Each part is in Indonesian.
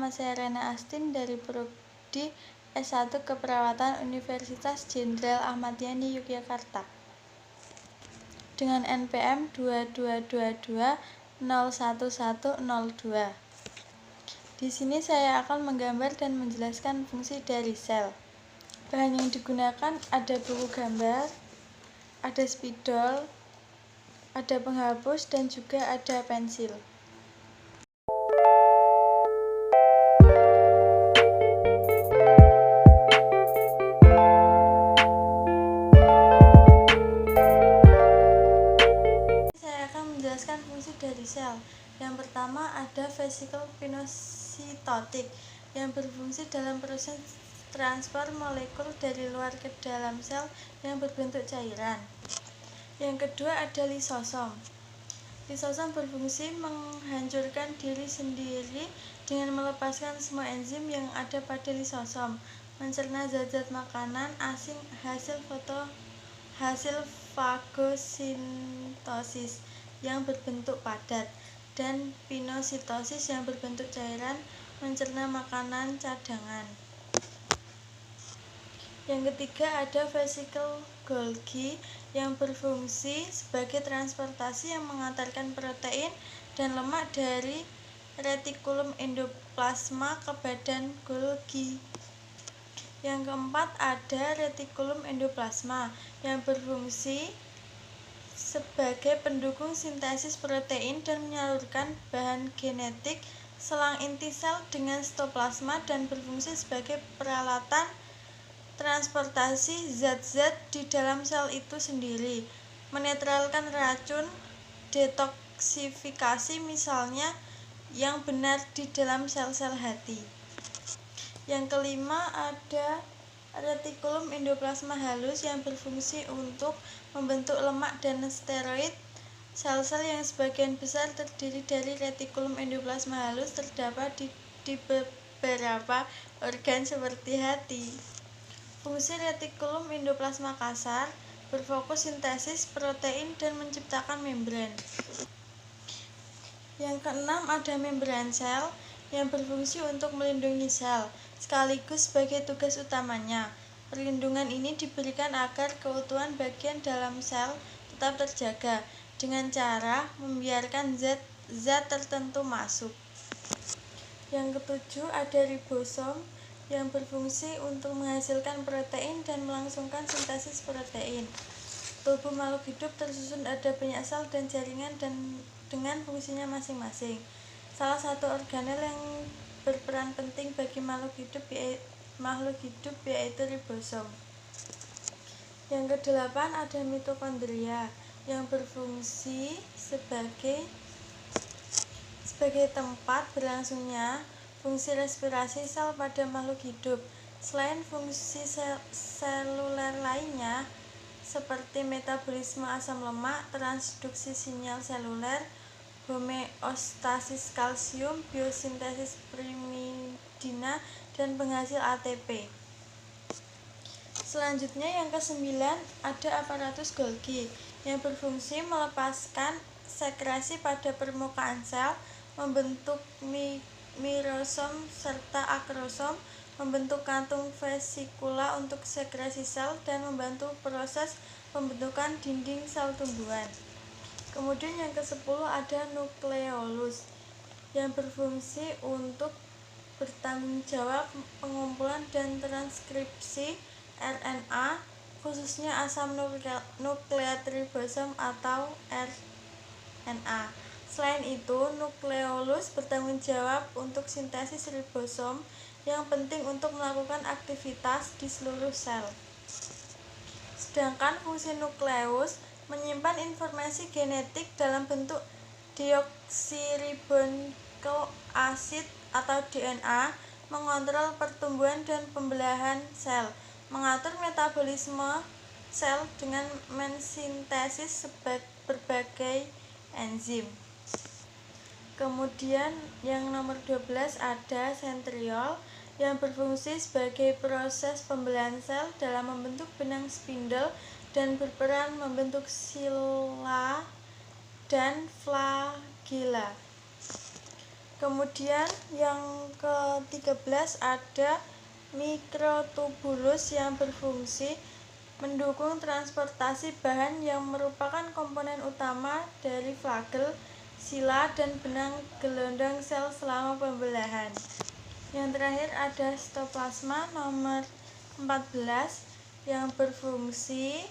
nama saya Rena Astin dari Prodi S1 Keperawatan Universitas Jenderal Ahmad Yani Yogyakarta dengan NPM 2222011102. Di sini saya akan menggambar dan menjelaskan fungsi dari sel. Bahan yang digunakan ada buku gambar, ada spidol, ada penghapus, dan juga ada pensil. Saya akan menjelaskan fungsi dari sel. Yang pertama ada vesikel pinositotik yang berfungsi dalam proses transfer molekul dari luar ke dalam sel yang berbentuk cairan. Yang kedua ada lisosom. Lisosom berfungsi menghancurkan diri sendiri dengan melepaskan semua enzim yang ada pada lisosom, mencerna zat-zat makanan asing hasil fagosintosis yang berbentuk padat, dan pinositosis yang berbentuk cairan, mencerna makanan cadangan. Yang ketiga ada vesikel Golgi yang berfungsi sebagai transportasi yang mengantarkan protein dan lemak dari retikulum endoplasma ke badan Golgi. Yang keempat ada retikulum endoplasma yang berfungsi sebagai pendukung sintesis protein dan menyalurkan bahan genetik selang inti sel dengan sitoplasma dan berfungsi sebagai peralatan transportasi zat-zat di dalam sel itu sendiri, menetralkan racun, detoksifikasi misalnya yang benar di dalam sel-sel hati. Yang kelima ada retikulum endoplasma halus yang berfungsi untuk membentuk lemak dan steroid. Sel-sel yang sebagian besar terdiri dari retikulum endoplasma halus terdapat di beberapa organ seperti hati. Fungsi retikulum endoplasma kasar berfokus sintesis protein dan menciptakan membran. Yang keenam ada membran sel yang berfungsi untuk melindungi sel, sekaligus sebagai tugas utamanya. Perlindungan ini diberikan agar keutuhan bagian dalam sel tetap terjaga dengan cara membiarkan zat tertentu masuk. Yang ketujuh ada ribosom yang berfungsi untuk menghasilkan protein dan melangsungkan sintesis protein. Tubuh makhluk hidup tersusun ada banyak sel dan jaringan dengan fungsinya masing-masing. Salah satu organel yang berperan penting bagi makhluk hidup yaitu ribosom. Yang kedelapan ada mitokondria yang berfungsi sebagai tempat berlangsungnya fungsi respirasi sel pada makhluk hidup. Selain fungsi seluler lainnya seperti metabolisme asam lemak, transduksi sinyal seluler, homeostasis kalsium, biosintesis pirimidina, dan penghasil ATP. Selanjutnya yang kesembilan ada aparatus Golgi yang berfungsi melepaskan sekresi pada permukaan sel, membentuk mirosom serta akrosom, membentuk kantung vesikula untuk sekresi sel, dan membantu proses pembentukan dinding sel tumbuhan. Kemudian yang ke-10 ada nukleolus yang berfungsi untuk bertanggung jawab pengumpulan dan transkripsi RNA, khususnya asam nukleat ribosom atau RNA. Selain itu, nukleolus bertanggung jawab untuk sintesis ribosom yang penting untuk melakukan aktivitas di seluruh sel. Sedangkan fungsi nukleus menyimpan informasi genetik dalam bentuk deoksiribonukleik acid atau DNA, mengontrol pertumbuhan dan pembelahan sel, mengatur metabolisme sel dengan mensintesis berbagai enzim. Kemudian yang nomor 12 ada sentriol yang berfungsi sebagai proses pembelahan sel dalam membentuk benang spindle dan berperan membentuk sila dan flagella. Kemudian yang ke-13 ada mikrotubulus yang berfungsi mendukung transportasi bahan yang merupakan komponen utama dari flagel, sila, dan benang gelondong sel selama pembelahan. Yang terakhir ada sitoplasma nomor 14 yang berfungsi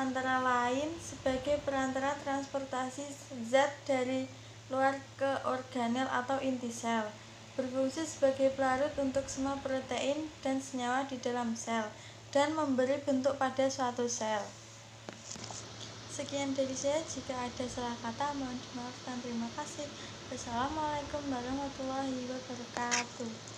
antara lain sebagai perantara transportasi zat dari luar ke organel atau inti sel, berfungsi sebagai pelarut untuk semua protein dan senyawa di dalam sel, dan memberi bentuk pada suatu sel. Sekian dari saya, jika ada salah kata mohon dimaafkan. Terima kasih. Wassalamualaikum warahmatullahi wabarakatuh.